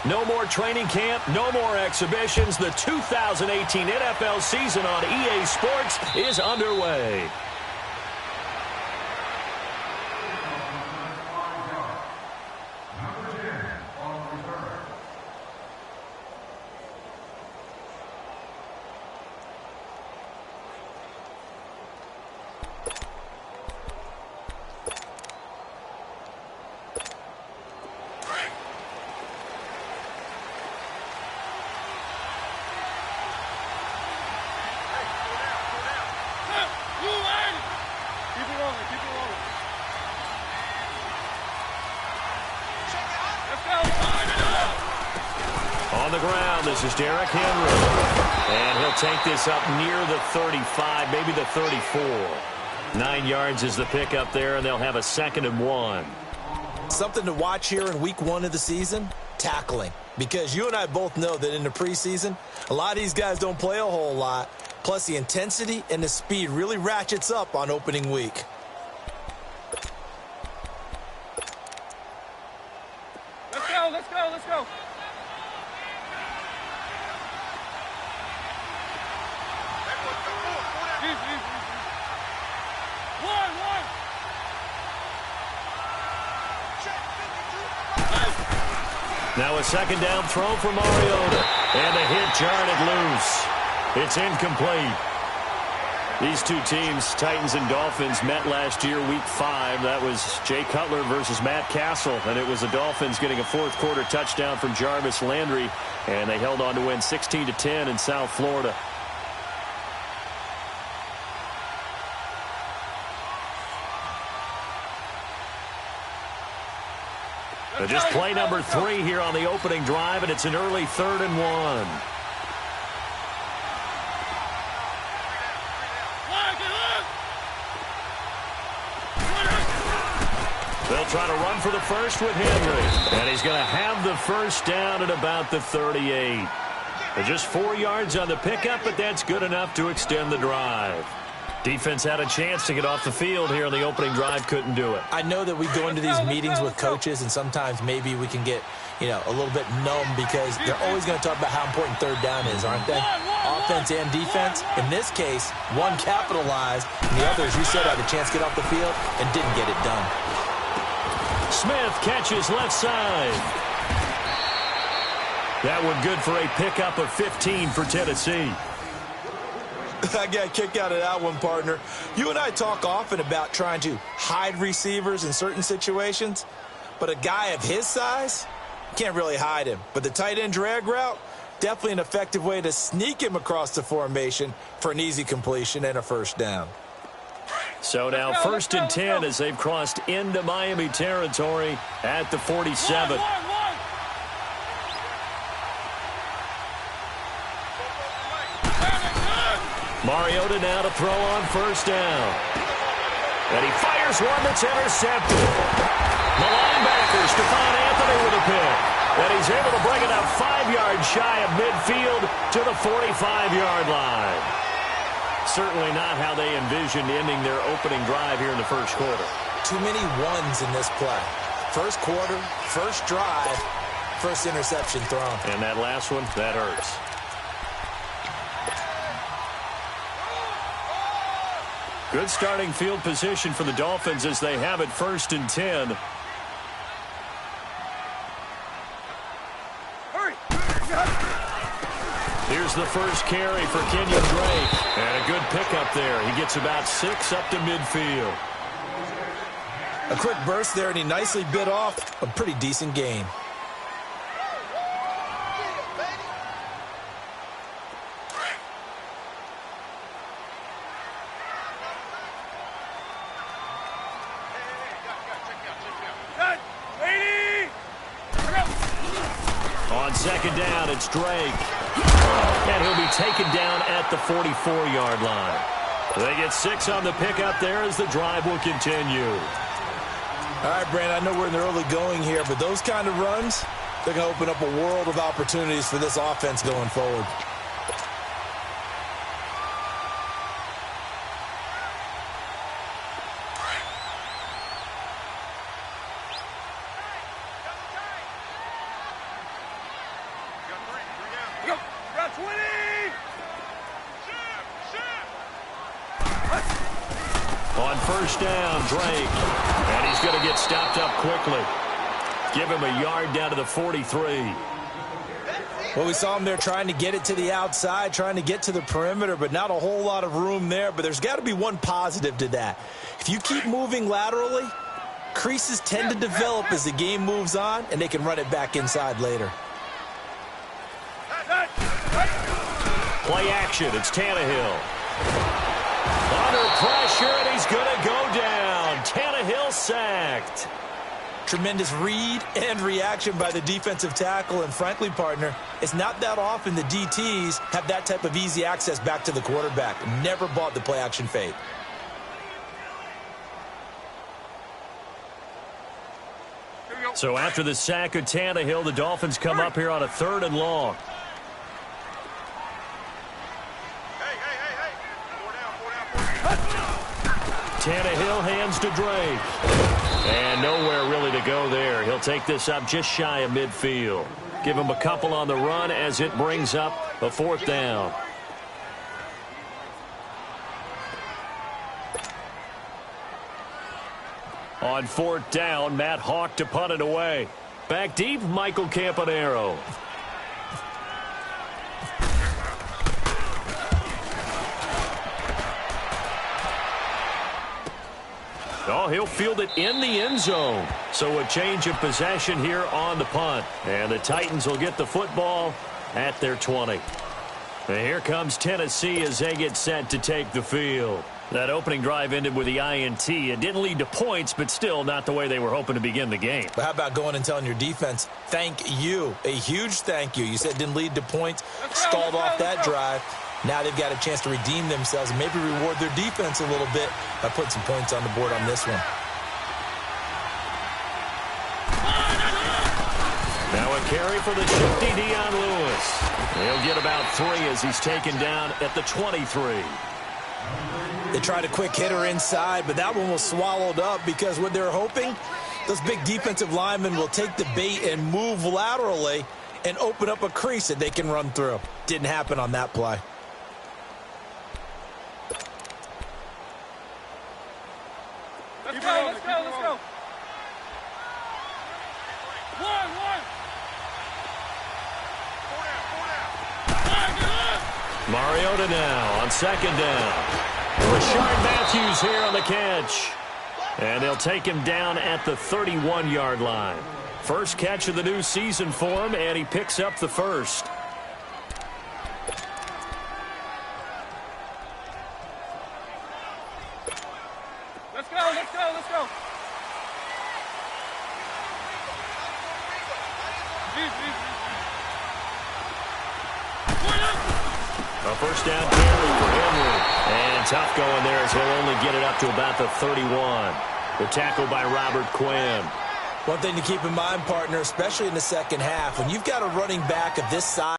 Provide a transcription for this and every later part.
No more training camp, no more exhibitions. The 2018 NFL season on EA Sports is underway. On the ground, this is Derrick Henry. And he'll take this up near the 35, maybe the 34. 9 yards is the pickup there, and they'll have a 2nd and 1. Something to watch here in week 1 of the season, tackling. Because you and I both know that in the preseason, a lot of these guys don't play a whole lot. Plus, the intensity and the speed really ratchets up on opening week. Let's go, let's go, let's go. Now a 2nd down throw for Mariota. And a hit jarred loose. It's incomplete. These two teams, Titans and Dolphins, met last year, Week 5. That was Jay Cutler versus Matt Castle. And it was the Dolphins getting a 4th-quarter touchdown from Jarvis Landry. And they held on to win 16-10 in South Florida. Just play number 3 here on the opening drive, and it's an early 3rd and 1. They'll try to run for the first with Henry. And he's going to have the first down at about the 38. Just 4 yards on the pickup, but that's good enough to extend the drive. Defense had a chance to get off the field here on the opening drive, couldn't do it. I know that we go into these meetings with coaches, and sometimes maybe we can get, a little bit numb because they're always going to talk about how important 3rd down is, aren't they? Offense and defense. In this case, one capitalized, and the other, as you said, had a chance to get off the field and didn't get it done. Smith catches left side. That one good for a pickup of 15 for Tennessee. I got a kick out of that one, partner. You and I talk often about trying to hide receivers in certain situations, but a guy of his size, can't really hide him. But the tight end drag route, definitely an effective way to sneak him across the formation for an easy completion and a first down. So now 1st and 10 as they've crossed into Miami territory at the 47. Mariota now to throw on 1st down. And he fires one that's intercepted. The linebacker, Stephon Anthony with a pick. And he's able to bring it up 5 yards shy of midfield to the 45-yard line. Certainly not how they envisioned ending their opening drive here in the 1st quarter. Too many ones in this play. 1st quarter, 1st drive, 1st interception thrown. And that last one, that hurts. Good starting field position for the Dolphins as they have it 1st and 10. Here's the first carry for Kenyon Drake. And a good pickup there. He gets about 6 up to midfield. A quick burst there, and he nicely bit off a pretty decent gain. On 2nd down, it's Drake. And he'll be taken down at the 44-yard line. They get 6 on the pickup there as the drive will continue. All right, Brandon, I know we're in the early going here, but those kind of runs, they're going to open up a world of opportunities for this offense going forward. go. Got 20. On first down, Drake. And he's going to get stopped up quickly. Give him a yard down to the 43. Well, we saw him there trying to get it to the outside, trying to get to the perimeter, but not a whole lot of room there. But there's got to be one positive to that. If you keep moving laterally, creases tend to develop as the game moves on, and they can run it back inside later. Play action. It's Tannehill. Under pressure, and he's going to go down. Tannehill sacked. Tremendous read and reaction by the defensive tackle, and frankly, partner, it's not that often the DTs have that type of easy access back to the quarterback. Never bought the play action fade. So after the sack of Tannehill, the Dolphins come up here on a 3rd and long. Tannehill hands to Drake. And nowhere really to go there. He'll take this up just shy of midfield. Give him a couple on the run as it brings up a 4th down. On 4th down, Matt Hawk to punt it away. Back deep, Michael Campanaro. Oh, he'll field it in the end zone. So a change of possession here on the punt. And the Titans will get the football at their 20. And here comes Tennessee as they get set to take the field. That opening drive ended with the INT. It didn't lead to points, but still not the way they were hoping to begin the game. But how about going and telling your defense, thank you, a huge thank you. You said it didn't lead to points, stalled off that drive. Now they've got a chance to redeem themselves and maybe reward their defense a little bit by putting some points on the board on this one. Now a carry for the shifty Dion Lewis. He'll get about 3 as he's taken down at the 23. They tried a quick hitter inside, but that one was swallowed up because what they're hoping, those big defensive linemen will take the bait and move laterally and open up a crease that they can run through. Didn't happen on that play. Let's go, let's go, let's go. One. Mariota now on 2nd down. Rashard Matthews here on the catch. And they'll take him down at the 31-yard line. First catch of the new season for him, and he picks up the first. Let's go, let's go, let's go. A first down carry for Henry. And tough going there as he'll only get it up to about the 31. The tackle by Robert Quinn. One thing to keep in mind, partner, especially in the second half, when you've got a running back of this size,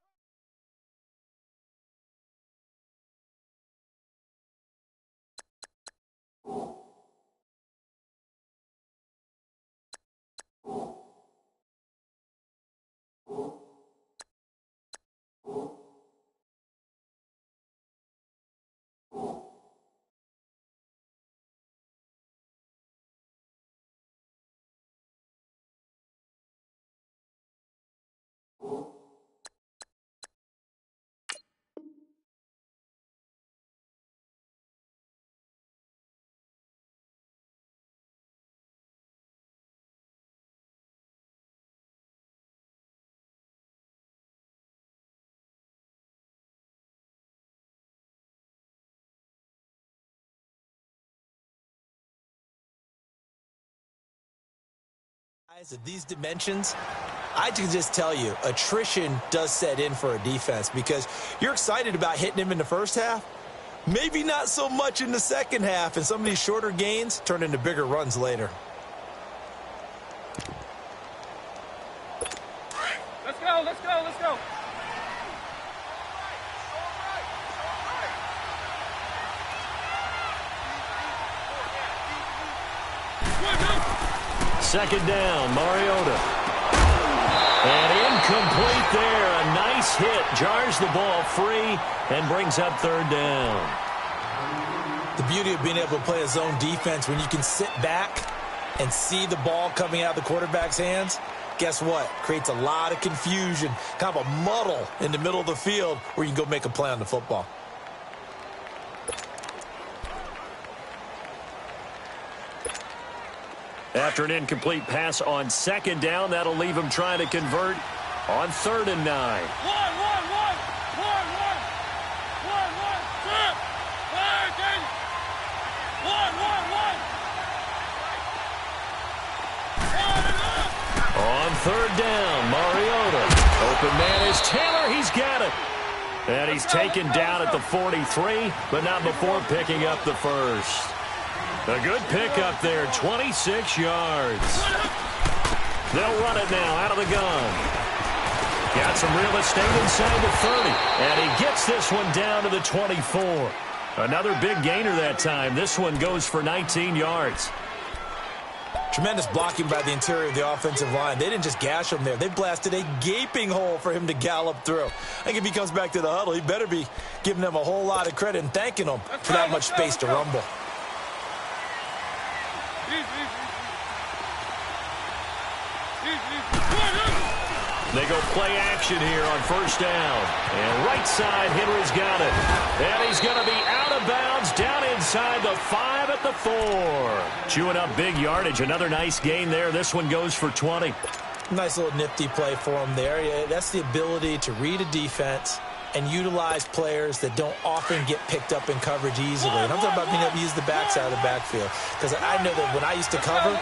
at these dimensions, I can just tell you, attrition does set in for a defense because you're excited about hitting him in the first half. Maybe not so much in the second half, and some of these shorter gains turn into bigger runs later. Let's go, let's go, let's go. Second down, Mariota. And incomplete there. A nice base hit jars the ball free and brings up third down. The beauty of being able to play a zone defense when you can sit back and see the ball coming out of the quarterback's hands, guess what? Creates a lot of confusion, kind of a muddle in the middle of the field where you can go make a play on the football. After an incomplete pass on second down, that'll leave him trying to convert on 3rd and 9. On 3rd down, Mariota. Open man is Taylor. He's got it. And he's taken down at the 43, but not before picking up the first. A good pickup there, 26 yards. They'll run it now out of the gun. Got some real estate inside the 30, and he gets this one down to the 24. Another big gainer that time. This one goes for 19 yards. Tremendous blocking by the interior of the offensive line. They didn't just gash him there. They blasted a gaping hole for him to gallop through. I think if he comes back to the huddle, he better be giving them a whole lot of credit and thanking them for that much space to rumble. They go play action here on 1st down. And right side, Henry's got it. And he's going to be out of bounds down inside the 5 at the 4. Chewing up big yardage. Another nice gain there. This one goes for 20. Nice little nifty play for him there. Yeah, that's the ability to read a defense and utilize players that don't often get picked up in coverage easily. And I'm talking about being able to use the backside of the backfield. Because I know that when I used to cover,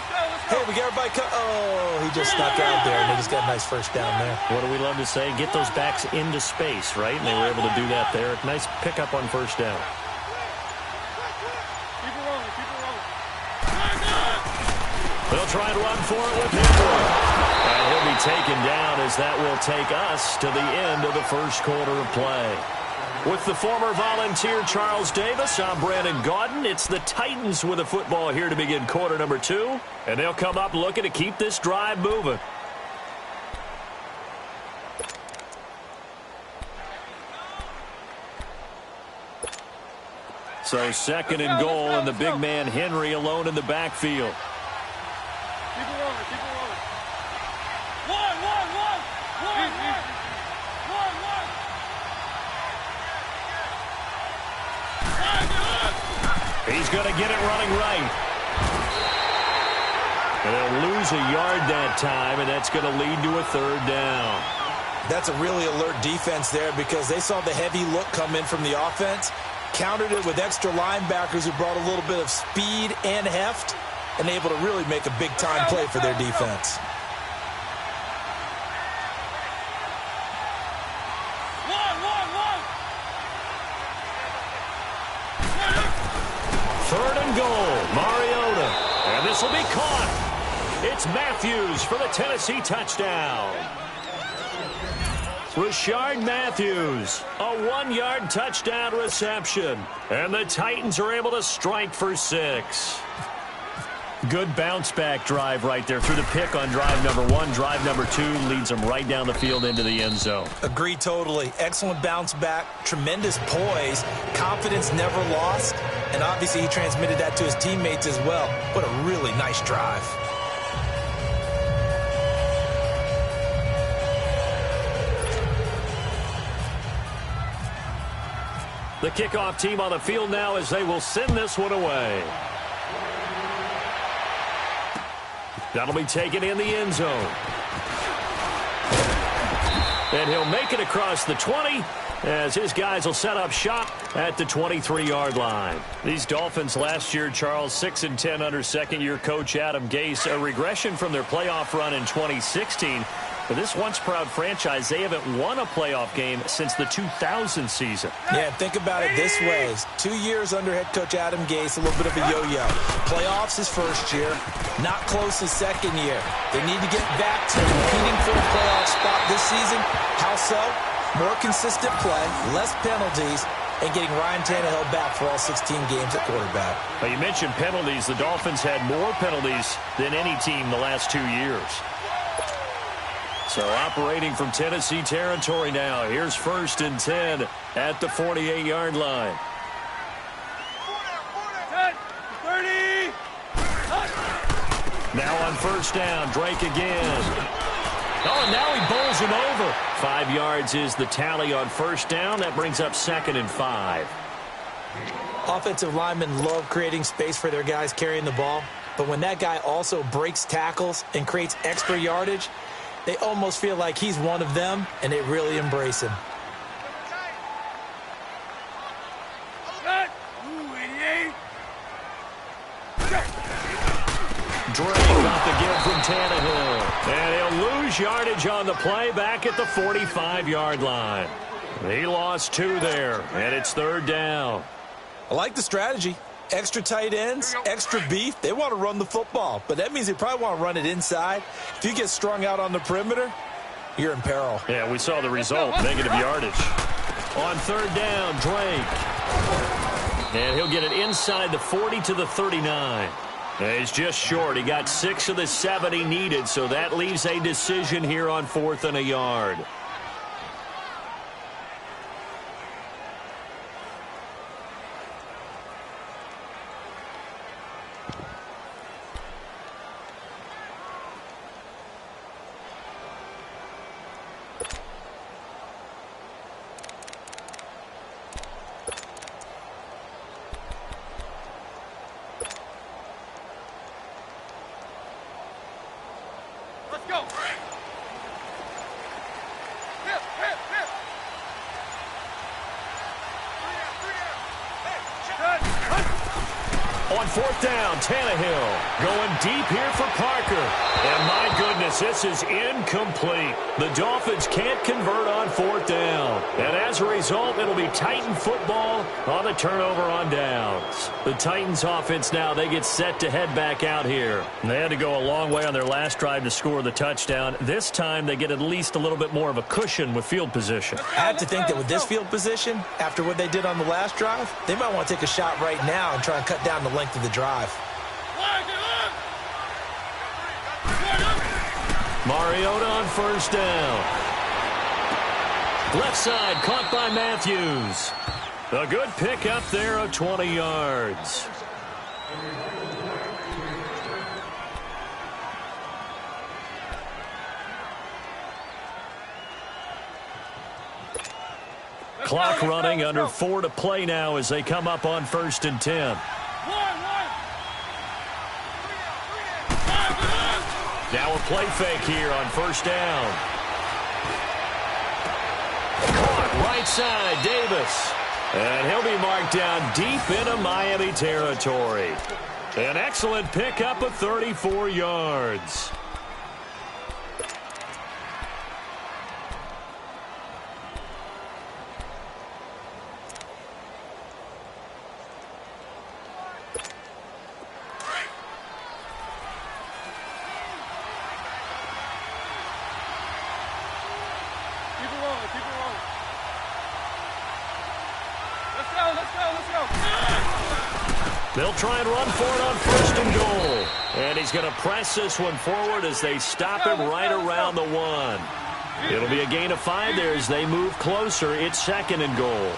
hey, we got everybody oh, he just snuck out there, and they just got a nice first down there. What do we love to say? Get those backs into space, right? And they were able to do that there. Nice pickup on 1st down. Keep it rolling, keep it rolling. They'll try and run for it with Henry. And he'll be taken down as that will take us to the end of the first quarter of play. With the former Volunteer Charles Davis, I'm Brandon Gaudin. It's the Titans with the football here to begin quarter number 2. And they'll come up looking to keep this drive moving. So 2nd and goal, and the big man Henry alone in the backfield. Keep it rolling, keep it rolling. One. He's going to get it running right. And they'll lose a yard that time, and that's going to lead to a 3rd down. That's a really alert defense there because they saw the heavy look come in from the offense, countered it with extra linebackers who brought a little bit of speed and heft, and able to really make a big-time play for their defense. Third and goal, Mariota. And this will be caught. It's Matthews for the Tennessee touchdown. Rashard Matthews, a 1-yard touchdown reception. And the Titans are able to strike for 6. Good bounce-back drive right there through the pick on drive number 1. Drive number 2 leads them right down the field into the end zone. Agree totally. Excellent bounce back, tremendous poise, confidence never lost, and obviously he transmitted that to his teammates as well. What a really nice drive. The kickoff team on the field now as they will send this one away. That'll be taken in the end zone. And he'll make it across the 20 as his guys will set up shop at the 23-yard line. These Dolphins last year, Charles, 6-10 under second-year coach Adam Gase, a regression from their playoff run in 2016. But this once-proud franchise, they haven't won a playoff game since the 2000 season. Yeah, think about it this way. 2 years under head coach Adam Gase, a little bit of a yo-yo. Playoffs his first year, not close his second year. They need to get back to competing for a playoff spot this season. How so? More consistent play, less penalties, and getting Ryan Tannehill back for all 16 games at quarterback. Well, you mentioned penalties. The Dolphins had more penalties than any team the last 2 years. So operating from Tennessee territory now. Here's 1st and 10 at the 48-yard line. 30. Now on 1st down, Drake again. Oh, and now he bowls him over. 5 yards is the tally on 1st down. That brings up 2nd and 5. Offensive linemen love creating space for their guys carrying the ball, but when that guy also breaks tackles and creates extra yardage, they almost feel like he's one of them, and they really embrace him. Drake got the give from Tannehill. And he'll lose yardage on the play back at the 45-yard line. He lost 2 there, and it's 3rd down. I like the strategy. Extra tight ends, extra beef. They want to run the football, but that means they probably want to run it inside. If you get strung out on the perimeter, you're in peril. Yeah, we saw the result, negative yardage. On 3rd down, Drake. And he'll get it inside the 40 to the 39. And he's just short. He got 6 of the 7 he needed, so that leaves a decision here on 4th and a yard. Let's go. Hip, hip, hip. On 4th down, Tannehill going deep here for Parker. And my goodness, this is incomplete. The Dolphins can't convert on 4th down. And as a result, it'll be Titan football on the turnover on downs. The Titans offense now, they get set to head back out here. And they had to go a long way on their last drive to score the touchdown. This time, they get at least a little bit more of a cushion with field position. I have to think that with this field position, after what they did on the last drive, they might want to take a shot right now and try and cut down the length of the drive. Mariota on 1st down. Left side caught by Matthews. A good pick up there of 20 yards. Clock running, under 4 to play now as they come up on 1st and 10. Now a play fake here on 1st down. Caught right side, Davis. And he'll be marked down deep into Miami territory. An excellent pickup of 34 yards. They'll try and run for it on 1st and goal. And he's going to press this one forward as they stop him right around the 1. It'll be a gain of 5 there as they move closer. It's 2nd and goal.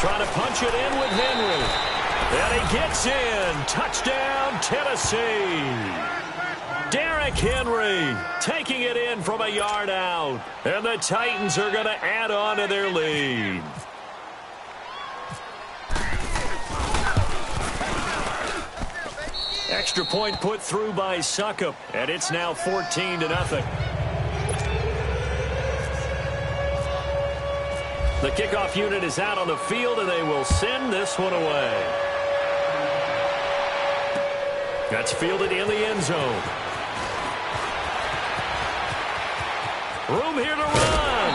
Trying to punch it in with Henry. And he gets in. Touchdown, Tennessee. Derrick Henry taking it in from a yard out. And the Titans are going to add on to their lead. Extra point put through by Succop. And it's now 14-0. The kickoff unit is out on the field, and they will send this one away. That's fielded in the end zone. Room here to run.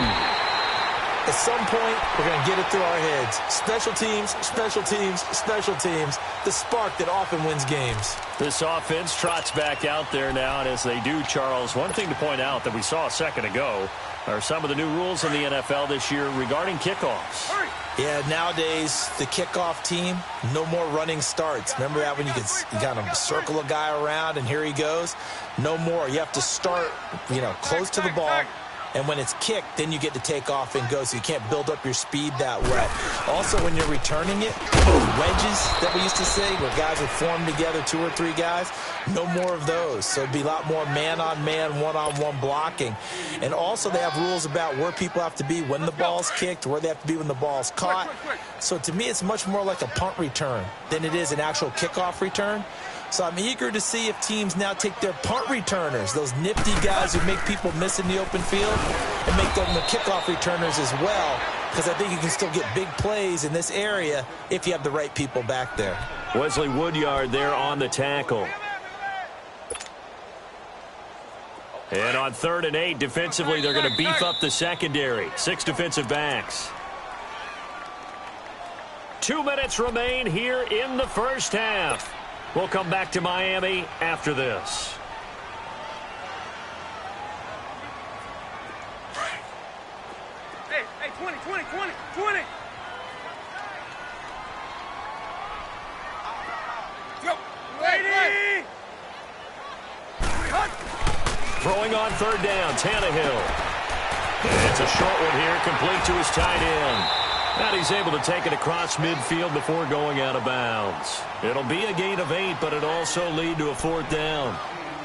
At some point, we're going to get it through our heads. Special teams, special teams, special teams. The spark that often wins games. This offense trots back out there now, and as they do, Charles, one thing to point out that we saw a second ago are some of the new rules in the NFL this year regarding kickoffs. Yeah, nowadays, the kickoff team, no more running starts. Remember that when you kind of circle a guy around and here he goes? No more. You have to start, close to the ball. And when it's kicked, then you get to take off and go, so you can't build up your speed that way. Also, when you're returning it, those wedges that we used to say, where guys would form together, 2 or 3 guys, no more of those. So it'd be a lot more man-on-man, one-on-one blocking. And also, they have rules about where people have to be when the ball's kicked, where they have to be when the ball's caught. So to me, it's much more like a punt return than it is an actual kickoff return. So I'm eager to see if teams now take their punt returners, those nifty guys who make people miss in the open field, and make them the kickoff returners as well, because I think you can still get big plays in this area if you have the right people back there. Wesley Woodyard there on the tackle. And on 3rd and 8, defensively, they're going to beef up the secondary. 6 defensive backs. 2 minutes remain here in the first half. We'll come back to Miami after this. Hey, 20. Go, lady! Throwing on 3rd down, Tannehill. And it's a short one here, complete to his tight end. And he's able to take it across midfield before going out of bounds. It'll be a gain of 8, but it also lead to a 4th down.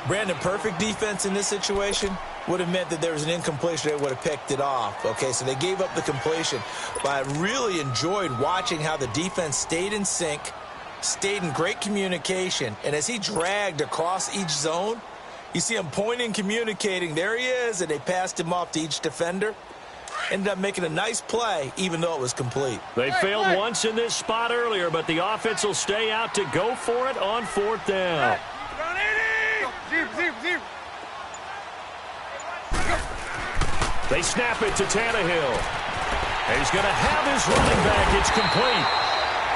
Brandon, perfect defense in this situation would have meant that there was an incompletion. They would have picked it off. Okay, so they gave up the completion. But I really enjoyed watching how the defense stayed in sync, stayed in great communication. And as he dragged across each zone, you see him pointing, communicating. There he is, and they passed him off to each defender. Ended up making a nice play, even though it was complete. They failed once in this spot earlier, but the offense will stay out to go for it on 4th down. They snap it to Tannehill. And he's going to have his running back. It's complete.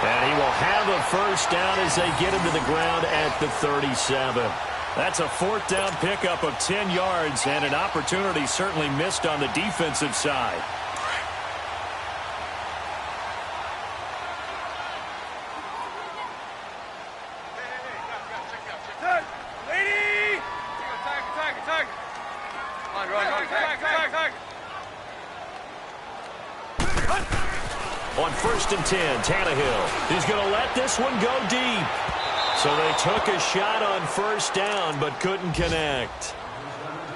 And he will have a 1st down as they get him to the ground at the 37. That's a 4th down pickup of 10 yards, and an opportunity certainly missed on the defensive side. Lady! Tiger. On 1st and 10, Tannehill is going to let this one go deep. So they took a shot on 1st down, but couldn't connect.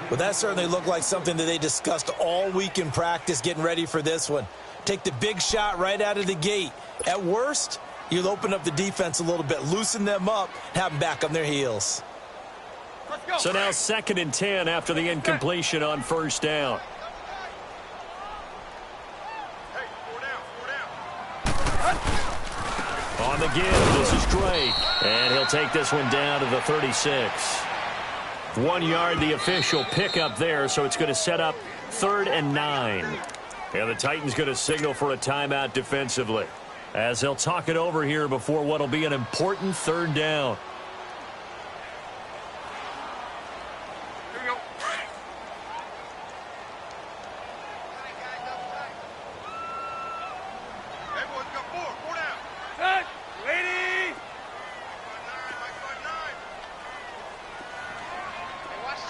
Well, that certainly looked like something that they discussed all week in practice getting ready for this one. Take the big shot right out of the gate. At worst, you'll open up the defense a little bit, loosen them up, have them back on their heels. So now 2nd and 10 after the incompletion on 1st down. On the give, this is Drake. And he'll take this one down to the 36. 1 yard, the official pickup there, so it's going to set up 3rd and 9. And the Titans going to signal for a timeout defensively, as they'll talk it over here before what will be an important 3rd down. Here we go. Everyone's got 4 down. Set, lady!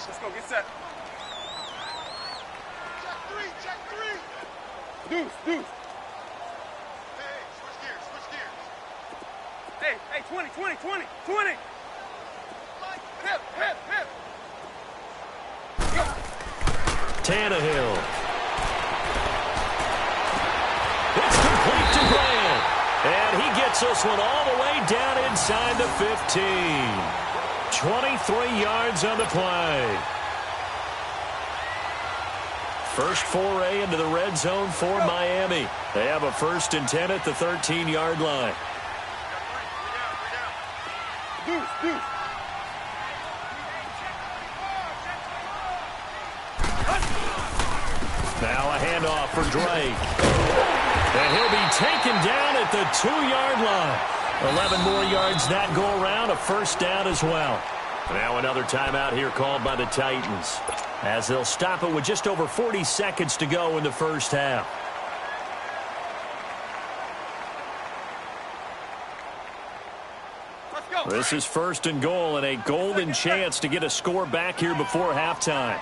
Let's go, get set. Check 3. Deuce. Hey, switch gears. Hey, 20. Hip. Go. Tannehill. It's complete to Grant. And he gets this one all the way down inside the 15. 23 yards on the play. First foray into the red zone for Miami. They have a 1st and 10 at the 13-yard line. Deuce. Now a handoff for Drake. And he'll be taken down at the 2-yard line. 11 more yards that go around, a 1st down as well. Now another timeout here called by the Titans, as they'll stop it with just over 40 seconds to go in the first half. This is 1st and goal and a golden chance to get a score back here before halftime.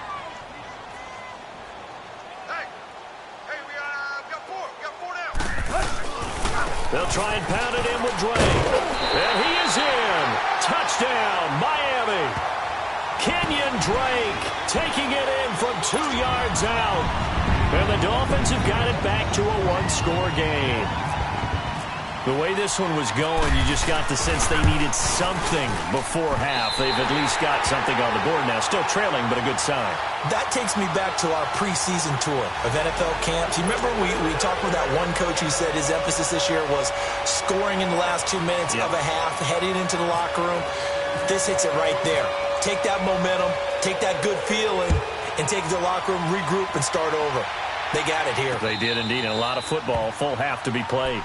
They'll try and pound it in with Drake. And he is in. Touchdown, Miami. Kenyon Drake taking it in from 2 yards out. And the Dolphins have got it back to a one-score game. The way this one was going, you just got the sense they needed something before half. They've at least got something on the board now. Still trailing, but a good sign. That takes me back to our preseason tour of NFL camps. You remember we talked with that one coach who said his emphasis this year was scoring in the last 2 minutes of a half, heading into the locker room. This hits it right there. Take that momentum, take that good feeling, and take it to the locker room, regroup, and start over. They got it here. They did indeed, and a lot of football, full half to be played.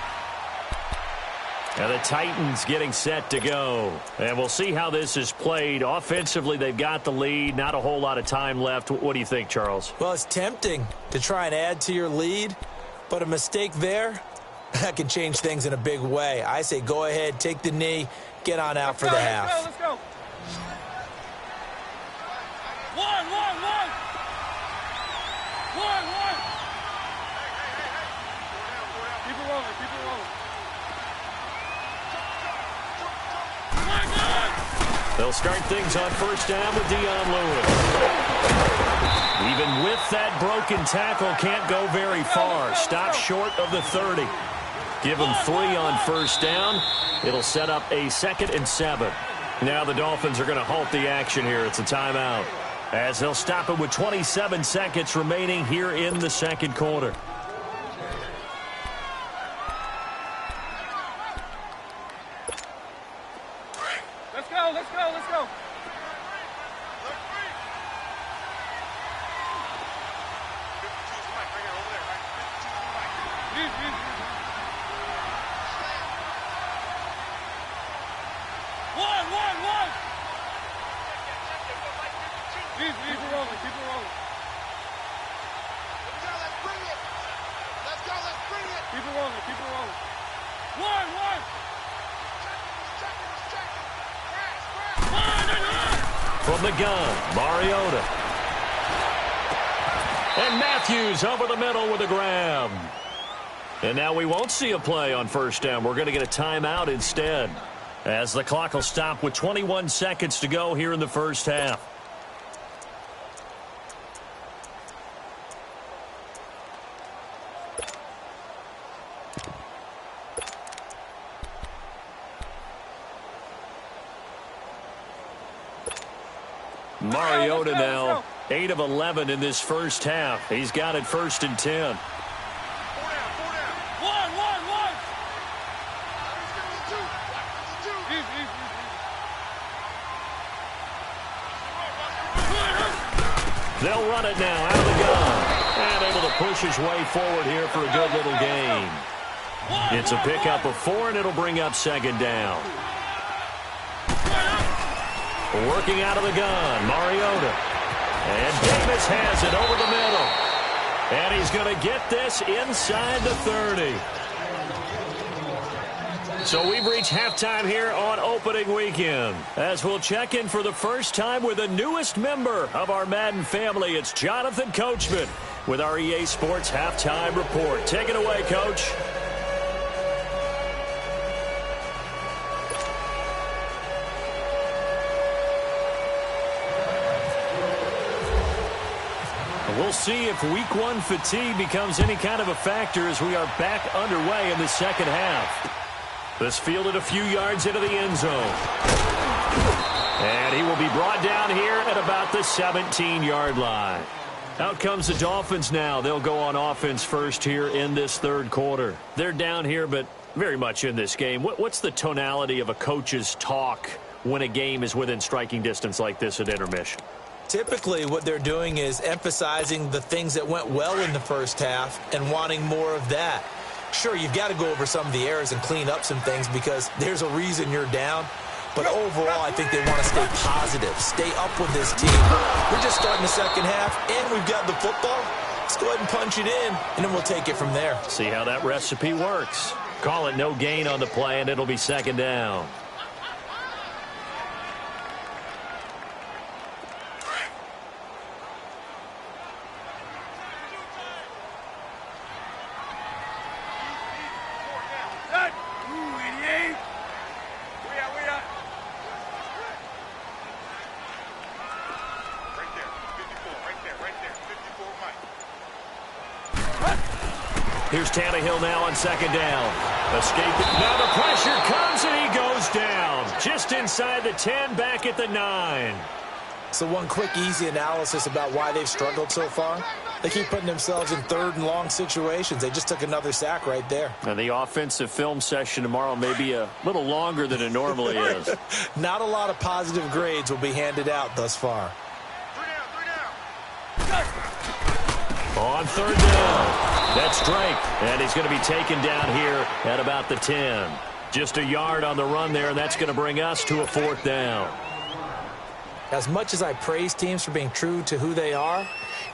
And the Titans getting set to go. And we'll see how this is played. Offensively, they've got the lead. Not a whole lot of time left. What do you think, Charles? Well, it's tempting to try and add to your lead, but a mistake there, that can change things in a big way. I say go ahead, take the knee, get on out for the half. Let's go. One. Keep it rolling. They'll start things on 1st down with Dion Lewis. Even with that broken tackle, can't go very far. Stop short of the 30. Give them 3 on 1st down. It'll set up a 2nd and 7. Now the Dolphins are going to halt the action here. It's a timeout, as they'll stop it with 27 seconds remaining here in the 2nd quarter. Let's go. One. Keep it rolling. Keep it rolling. One. From the gun, Mariota. And Matthews over the middle with a grab. And now we won't see a play on 1st down. We're going to get a timeout instead, as the clock will stop with 21 seconds to go here in the 1st half. Mariota now 8 of 11 in this 1st half. He's got it 1st and 10. One. They'll run it now out of the gun. And able to push his way forward here for a good little gain. It's a pickup of 4, and it'll bring up 2nd down. Working out of the gun, Mariota. And Davis has it over the middle. And he's going to get this inside the 30. So we've reached halftime here on opening weekend, as we'll check in for the first time with the newest member of our Madden family. It's Jonathan Coachman with our EA Sports Halftime Report. Take it away, Coach. We'll see if Week 1 fatigue becomes any kind of a factor as we are back underway in the 2nd half. This fielded a few yards into the end zone. And he will be brought down here at about the 17-yard line. Out comes the Dolphins now. They'll go on offense first here in this 3rd quarter. They're down here, but very much in this game. What's the tonality of a coach's talk when a game is within striking distance like this at intermission? Typically, what they're doing is emphasizing the things that went well in the 1st half and wanting more of that. Sure, you've got to go over some of the errors and clean up some things because there's a reason you're down. But overall, I think they want to stay positive, stay up with this team. We're just starting the 2nd half, and we've got the football. Let's go ahead and punch it in, and then we'll take it from there. See how that recipe works. Call it no gain on the play, and it'll be 2nd down. Here's Tannehill now on second down. Escaping. Now the pressure comes, and he goes down. Just inside the 10, back at the 9. So one quick, easy analysis about why they've struggled so far. They keep putting themselves in third and long situations. They just took another sack right there. And the offensive film session tomorrow may be a little longer than it normally is. Not a lot of positive grades will be handed out thus far. On third down, that's Drake. And he's going to be taken down here at about the 10. Just a yard on the run there, and that's going to bring us to a fourth down. As much as I praise teams for being true to who they are,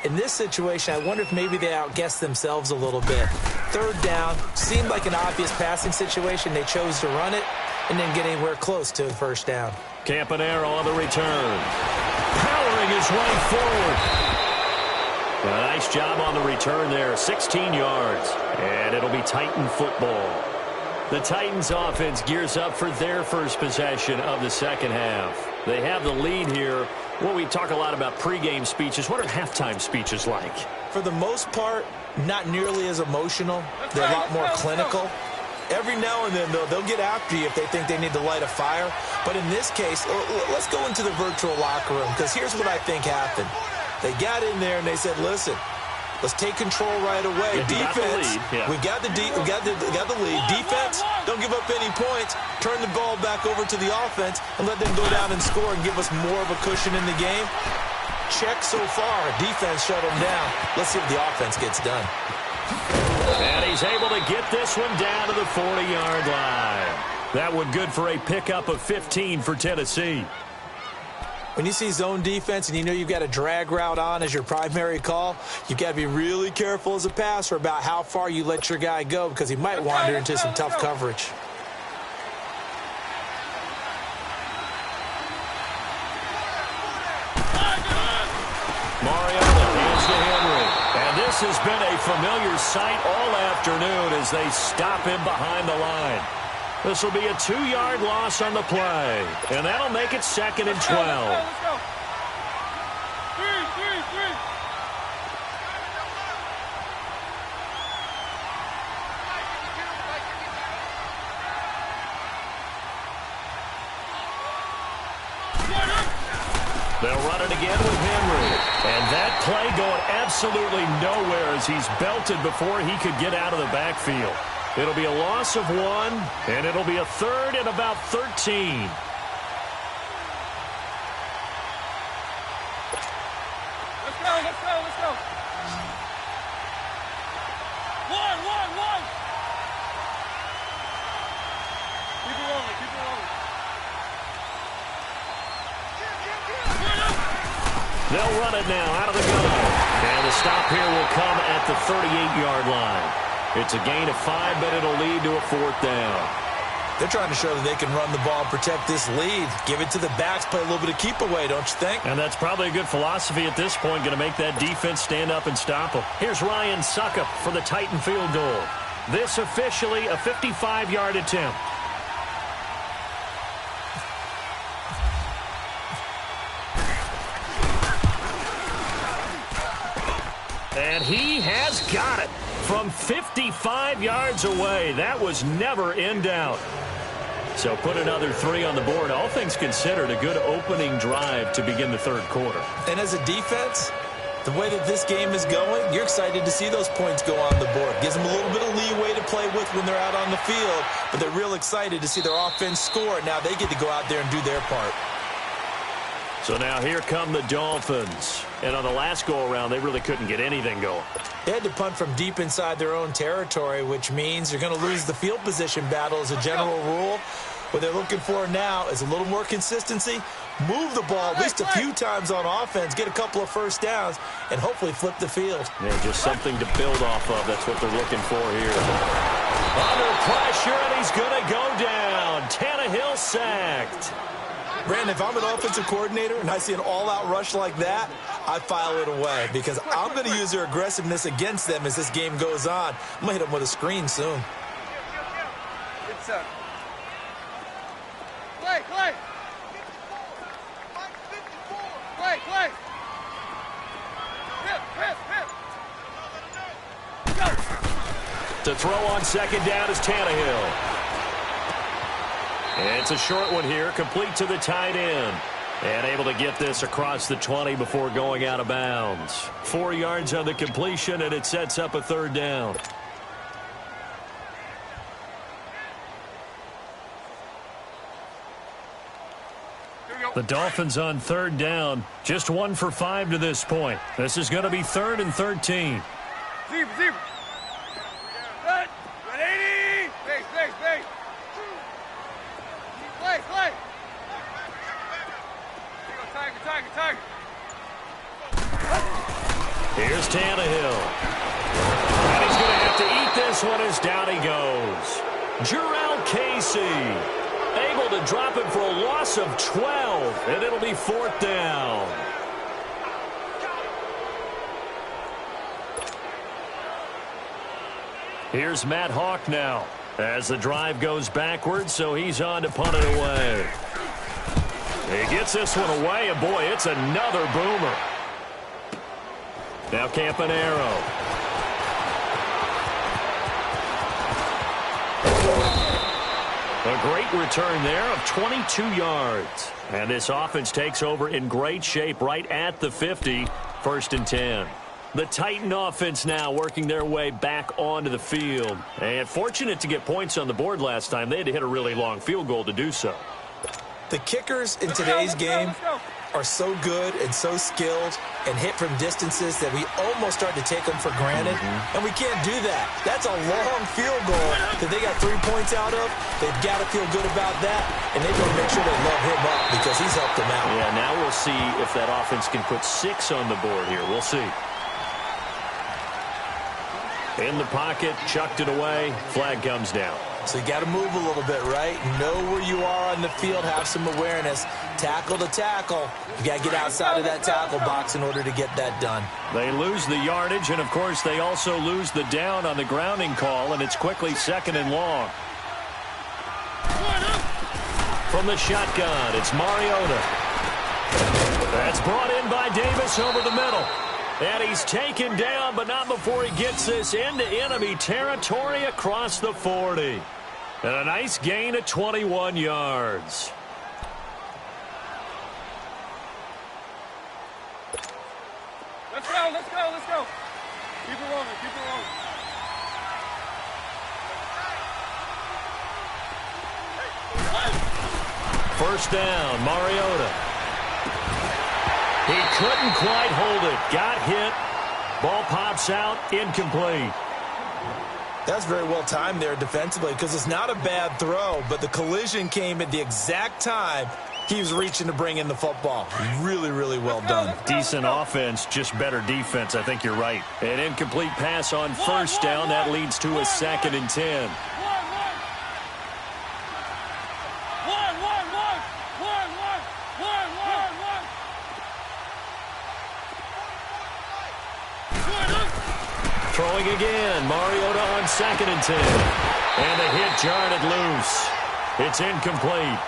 in this situation, I wonder if maybe they outguessed themselves a little bit. Third down seemed like an obvious passing situation. They chose to run it and didn't get anywhere close to the first down. Campanaro on the return. Powering his way forward. A nice job on the return there. 16 yards. And it'll be Titan football. The Titans offense gears up for their first possession of the second half. They have the lead here. Well, we talk a lot about pregame speeches. What are halftime speeches like? For the most part, not nearly as emotional. They're a lot more clinical. Every now and then, though, they'll get after you if they think they need to light a fire. But in this case, let's go into the virtual locker room, because here's what I think happened. They got in there and they said, listen, let's take control right away. Defense, we got the lead. Defense, don't give up any points. Turn the ball back over to the offense and let them go down and score and give us more of a cushion in the game. Check so far. Defense shut them down. Let's see if the offense gets done. And he's able to get this one down to the 40-yard line. That one good for a pickup of 15 for Tennessee. When you see zone defense and you know you've got a drag route on as your primary call, you've got to be really careful as a passer about how far you let your guy go, because he might wander into some tough coverage. Mariota hands to Henry. And this has been a familiar sight all afternoon as they stop him behind the line. This will be a 2-yard loss on the play. And that'll make it 2nd and 12. Let's go. Three. They'll run it again with Henry. And that play going absolutely nowhere as he's belted before he could get out of the backfield. It'll be a loss of 1, and it'll be a 3rd and about 13. Let's go. One. Keep it rolling. They'll run it now out of the gun. And the stop here will come at the 38-yard line. It's a gain of 5, but it'll lead to a 4th down. They're trying to show that they can run the ball and protect this lead. Give it to the backs, play a little bit of keep away, don't you think? And that's probably a good philosophy at this point, going to make that defense stand up and stop them. Here's Ryan Suckup for the Titan field goal. This officially a 55-yard attempt. And he has got it from 55 yards away. That was never in doubt. So put another 3 on the board. All things considered, a good opening drive to begin the third quarter. And as a defense, the way that this game is going, you're excited to see those points go on the board. Gives them a little bit of leeway to play with when they're out on the field, but they're real excited to see their offense score. Now they get to go out there and do their part. So now here come the Dolphins. And on the last go-around, they really couldn't get anything going. They had to punt from deep inside their own territory, which means you're going to lose the field position battle as a general rule. What they're looking for now is a little more consistency, move the ball at least a few times on offense, get a couple of first downs, and hopefully flip the field. Yeah, just something to build off of. That's what they're looking for here. Under pressure, and he's going to go down. Tannehill sacked. Brandon, if I'm an offensive coordinator and I see an all-out rush like that, I file it away because I'm going to use their aggressiveness against them as this game goes on. I'm going to hit them with a screen soon. It's Clay. Hip. Go. To throw on second down is Tannehill. And it's a short one here, complete to the tight end. And able to get this across the 20 before going out of bounds. 4 yards on the completion, and it sets up a third down. The Dolphins on third down. Just 1 for 5 to this point. This is going to be 3rd and 13. Zebra. 180. Base. Play. Tiger. Here's Tannehill. And he's going to have to eat this one as down he goes. Jarrell Casey able to drop him for a loss of 12, and it'll be 4th down. Here's Matt Hawk now as the drive goes backwards, so he's on to punt it away. He gets this one away, and boy, it's another boomer. Now Campanaro. A great return there of 22 yards. And this offense takes over in great shape right at the 50, 1st and 10. The Titan offense now working their way back onto the field. And fortunate to get points on the board last time. They had to hit a really long field goal to do so. The kickers in today's game are so good and so skilled and hit from distances that we almost start to take them for granted, and we can't do that. That's a long field goal that they got 3 points out of. They've got to feel good about that, and they've got to make sure they love him up because he's helped them out. Yeah, now we'll see if that offense can put 6 on the board here. We'll see. In the pocket, chucked it away, flag comes down. So you got to move a little bit, right? Know where you are on the field, have some awareness. Tackle to tackle. You got to get outside of that tackle box in order to get that done. They lose the yardage, and of course they also lose the down on the grounding call, and it's quickly 2nd and long. From the shotgun, it's Mariota. That's brought in by Davis over the middle. And he's taken down, but not before he gets this into enemy territory across the 40. And a nice gain of 21 yards. Let's go. Keep it rolling. 1st down, Mariota. He couldn't quite hold it. Got hit. Ball pops out. Incomplete. That's very well timed there defensively because it's not a bad throw, but the collision came at the exact time he was reaching to bring in the football. Really, really well done. Decent offense, just better defense. I think you're right. An incomplete pass on 1st down. That leads to a 2nd and 10. Throwing again. Mariota on 2nd and 10. And the hit jarred it loose. It's incomplete.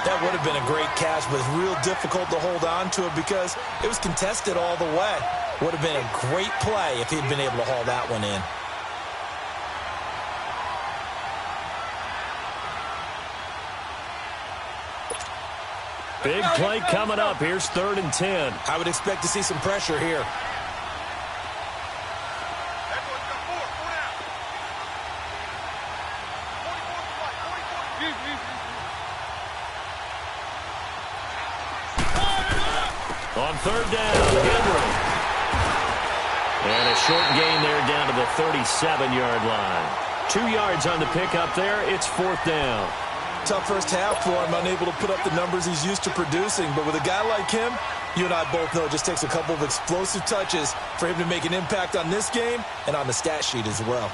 That would have been a great catch, but it's real difficult to hold on to it because it was contested all the way. Would have been a great play if he'd been able to haul that one in. Big play coming up. Here's 3rd and 10. I would expect to see some pressure here. On 3rd down, Henry. And a short gain there down to the 37-yard line. 2 yards on the pickup there. It's 4th down. Tough first half for him, unable to put up the numbers he's used to producing. But with a guy like him, you and I both know it just takes a couple of explosive touches for him to make an impact on this game and on the stat sheet as well.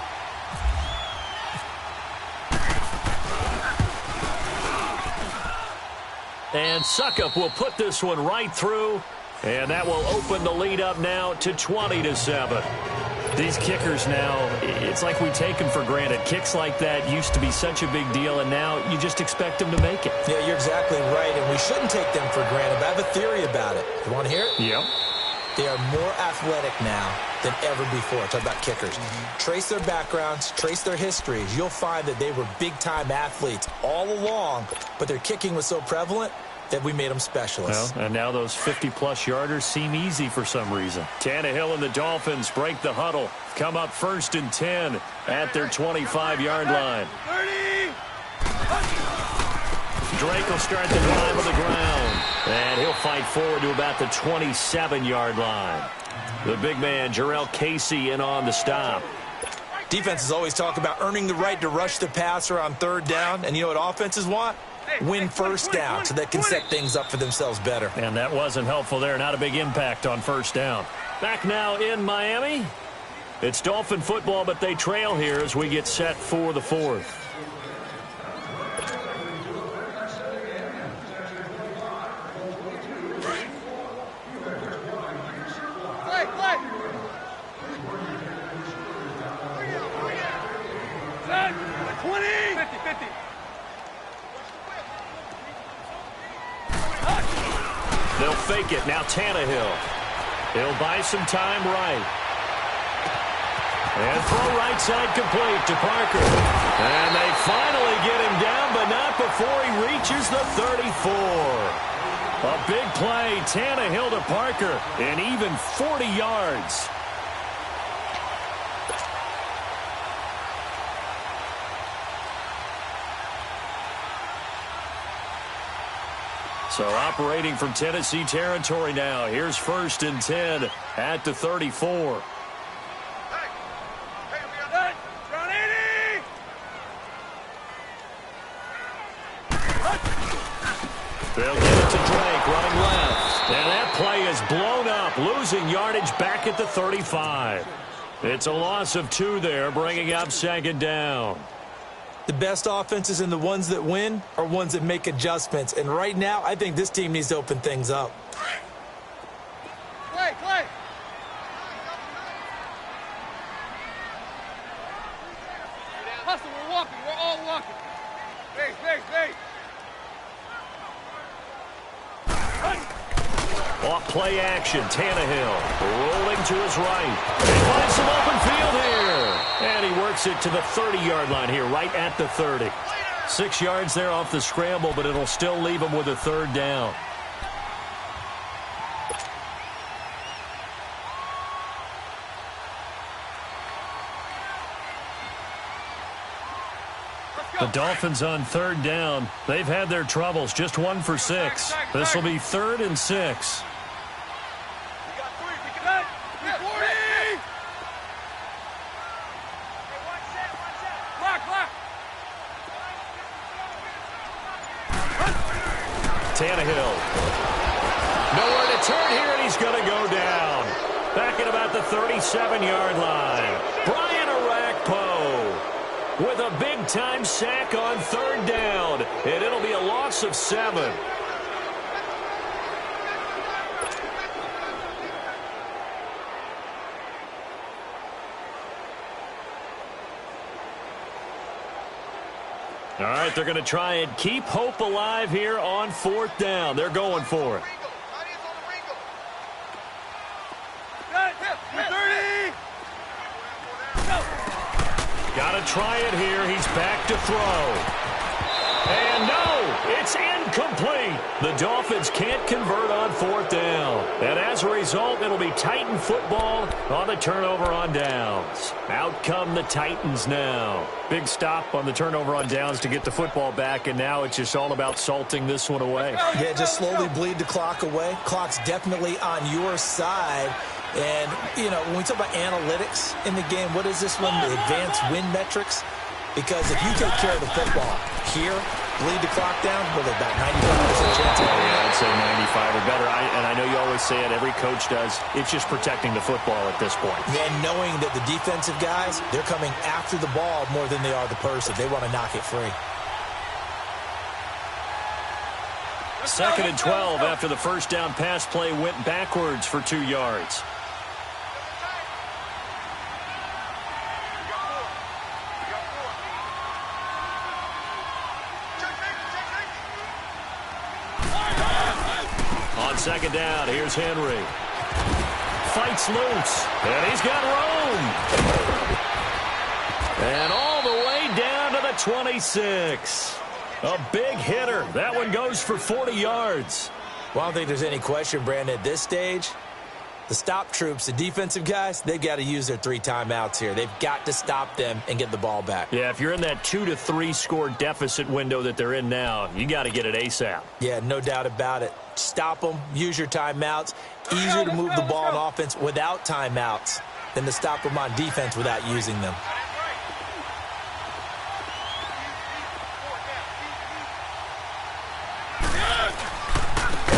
And Suckup will put this one right through. And that will open the lead up now to 20-7. These kickers now, it's like we take them for granted. Kicks like that used to be such a big deal, and now you just expect them to make it. Yeah, you're exactly right, and we shouldn't take them for granted. But I have a theory about it. You want to hear it? Yep. They are more athletic now than ever before. Talk about kickers. Trace their backgrounds, trace their histories. You'll find that they were big-time athletes all along, but their kicking was so prevalent that we made them specialists. Well, and now those 50-plus yarders seem easy for some reason. Tannehill and the Dolphins break the huddle. Come up 1st and 10 at their 25-yard line. 30! Drake will start the drive on the ground. And he'll fight forward to about the 27-yard line. The big man, Jarrell Casey, in on the stop. Defenses always talk about earning the right to rush the passer on 3rd down. And you know what offenses want? Win 1st down so they can set things up for themselves better. And that wasn't helpful there. Not a big impact on 1st down. Back now in Miami. It's Dolphin football, but they trail here as we get set for the 4th. Play! 20! 50! They'll fake it. Now Tannehill. He'll buy some time right. And throw right side complete to Parker. And they finally get him down, but not before he reaches the 34. A big play. Tannehill to Parker. And even 40 yards. So operating from Tennessee territory now. Here's 1st and 10 at the 34. They'll get it to Drake running left. And that play is blown up, losing yardage back at the 35. It's a loss of 2 there, bringing up 2nd down. The best offenses and the ones that win are ones that make adjustments. And right now, I think this team needs to open things up. Play! Hustle, we're walking. We're all walking. Base. Off play action, Tannehill rolling to his right. He finds some open field here. And he works it to the 30-yard line here, right at the 30. 6 yards there off the scramble, but it'll still leave him with a 3rd down. The Dolphins on 3rd down. They've had their troubles. Just 1 for 6. This will be 3rd and 6. Tannehill. Nowhere to turn here, and he's going to go down. Back at about the 37-yard line. Brian Orakpo with a big-time sack on 3rd down. And it'll be a loss of 7. All right, they're going to try and keep hope alive here on 4th down. They're going for it. 30! Got to try it here. He's back to throw. And no, it's incomplete. The Dolphins can't convert on 4th down. And as a result, it'll be Titan football on the turnover on downs. Out come the Titans now. Big stop on the turnover on downs to get the football back, and now it's just all about salting this one away. Yeah, just slowly bleed the clock away. Clock's definitely on your side. And, you know, when we talk about analytics in the game, what is this one? The advanced win metrics? Because if you take care of the football here, bleed the clock down, with about 95% chance of winning. Yeah, I'd say 95 or better. And I know you always say it, every coach does. It's just protecting the football at this point. And knowing that the defensive guys, they're coming after the ball more than they are the person. They want to knock it free. 2nd and 12 after the 1st down pass play went backwards for 2 yards. On 2nd down, here's Henry. fights loose. And he's got room. And all the way down to the 26. A big hitter. That one goes for 40 yards. Well, I don't think there's any question, Brandon, at this stage. The stop troops, the defensive guys, they've got to use their 3 timeouts here. They've got to stop them and get the ball back. Yeah, if you're in that 2 to 3 score deficit window that they're in now, you got to get it ASAP. Yeah, no doubt about it. Stop them, use your timeouts. Easier to move the ball on offense without timeouts than to stop them on defense without using them.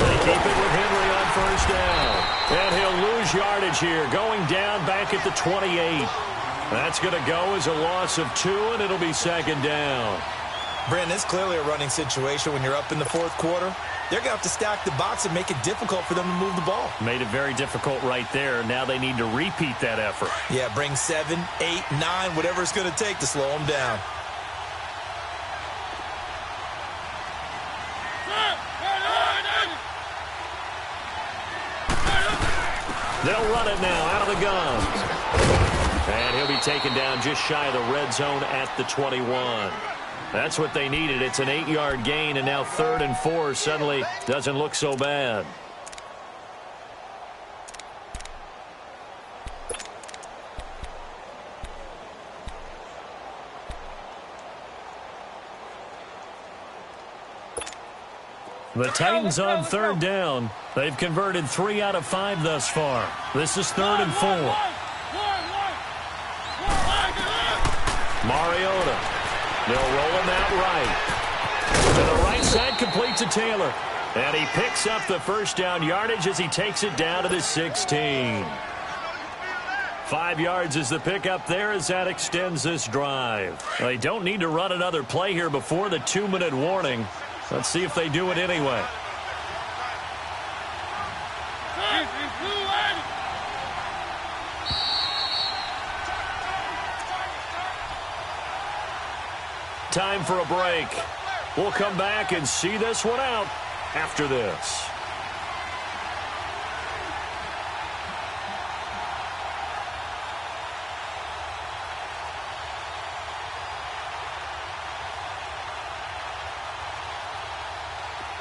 They keep it with Henry on first down. And he'll lose yardage here, going down back at the 28. That's going to go as a loss of 2, and it'll be second down. Brandon, it's clearly a running situation when you're up in the fourth quarter. They're going to have to stack the box and make it difficult for them to move the ball. Made it very difficult right there. Now they need to repeat that effort. Yeah, bring 7, 8, 9, whatever it's going to take to slow them down. They'll run it now out of the gun. And he'll be taken down just shy of the red zone at the 21. That's what they needed. It's an 8-yard gain, and now 3rd and 4 suddenly doesn't look so bad. The Titans on 3rd down. They've converted 3 out of 5 thus far. This is 3rd and 4. Mariota. They'll roll him out right. To the right side, complete to Taylor. And he picks up the first down yardage as he takes it down to the 16. 5 yards is the pickup there as that extends this drive. They don't need to run another play here before the 2-minute warning. Let's see if they do it anyway. Time for a break. We'll come back and see this one out after this.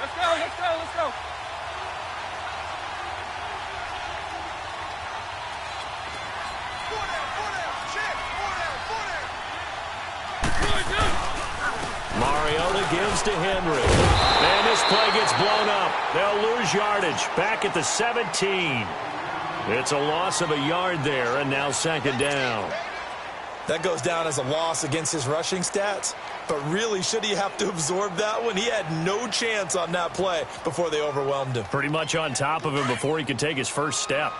Let's go. Mariota gives to Henry. And this play gets blown up. They'll lose yardage back at the 17. It's a loss of a yard there, and now second down. That goes down as a loss against his rushing stats. But really, should he have to absorb that one? He had no chance on that play before they overwhelmed him. Pretty much on top of him before he could take his first step.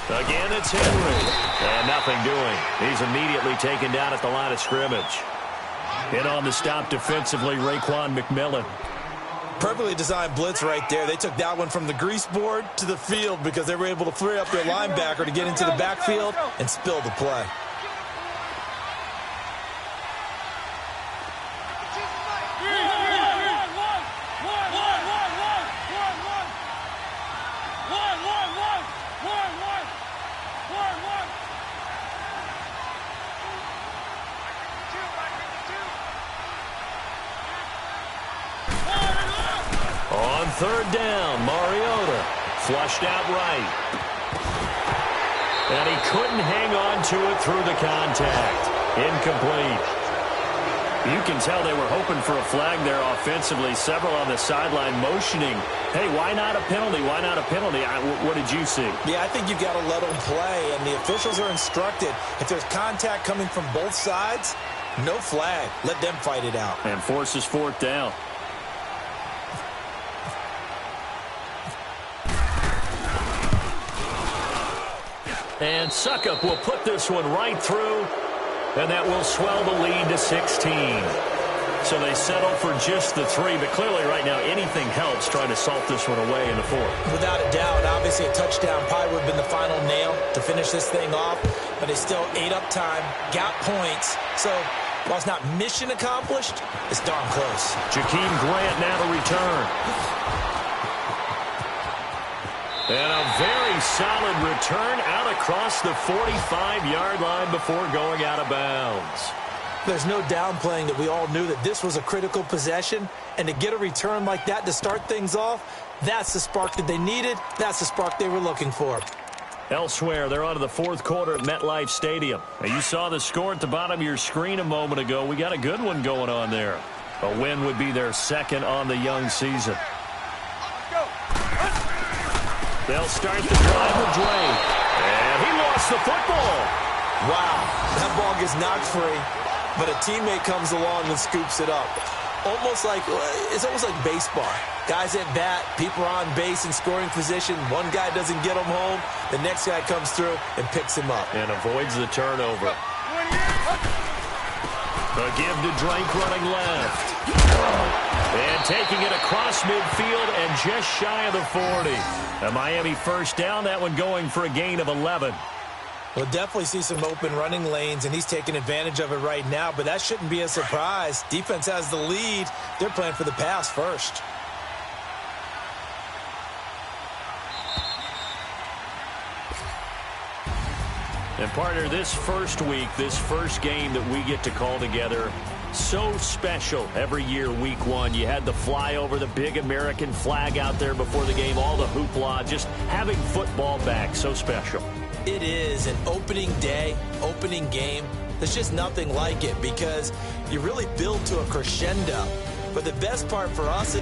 Again, it's Henry. And nothing doing. He's immediately taken down at the line of scrimmage. In on the stop defensively, Raekwon McMillan. Perfectly designed blitz right there. They took that one from the grease board to the field because they were able to free up their linebacker to get into the backfield and spill the play. On 3rd down, Mariota flushed out right. And he couldn't hang on to it through the contact. Incomplete. You can tell they were hoping for a flag there offensively. Several on the sideline motioning, hey, why not a penalty? Why not a penalty? What did you see? Yeah, I think you've got to let them play, and the officials are instructed. If there's contact coming from both sides, no flag. Let them fight it out. And forces 4th down. And Suckup will put this one right through, and that will swell the lead to 16. So they settle for just the 3, but clearly right now anything helps trying to salt this one away in the 4th. Without a doubt, obviously a touchdown probably would have been the final nail to finish this thing off, but they still ate up time, got points. So while it's not mission accomplished, it's darn close. Jakeem Grant now to return. And a very solid return out across the 45-yard line before going out of bounds. There's no downplaying that we all knew that this was a critical possession, and to get a return like that to start things off, that's the spark that they needed. That's the spark they were looking for. Elsewhere, they're on to the 4th quarter at MetLife Stadium. Now, you saw the score at the bottom of your screen a moment ago. We got a good one going on there. A win would be their 2nd on the young season. They'll start the drive with Drake. And he lost the football. Wow, that ball gets knocked free, but a teammate comes along and scoops it up. It's almost like baseball. Guys at bat, people are on base in scoring position. One guy doesn't get him home. The next guy comes through and picks him up. And avoids the turnover. A give to Drake running left. And taking it across midfield and just shy of the 40. A Miami first down, that one going for a gain of 11. We'll definitely see some open running lanes, and he's taking advantage of it right now, but that shouldn't be a surprise. Defense has the lead. They're playing for the pass first. And partner, this first week, this first game that we get to call together, so special every year, week 1. You had the flyover, the big American flag out there before the game, all the hoopla, just having football back, so special. It is an opening day, opening game. There's just nothing like it because you really build to a crescendo. But the best part for us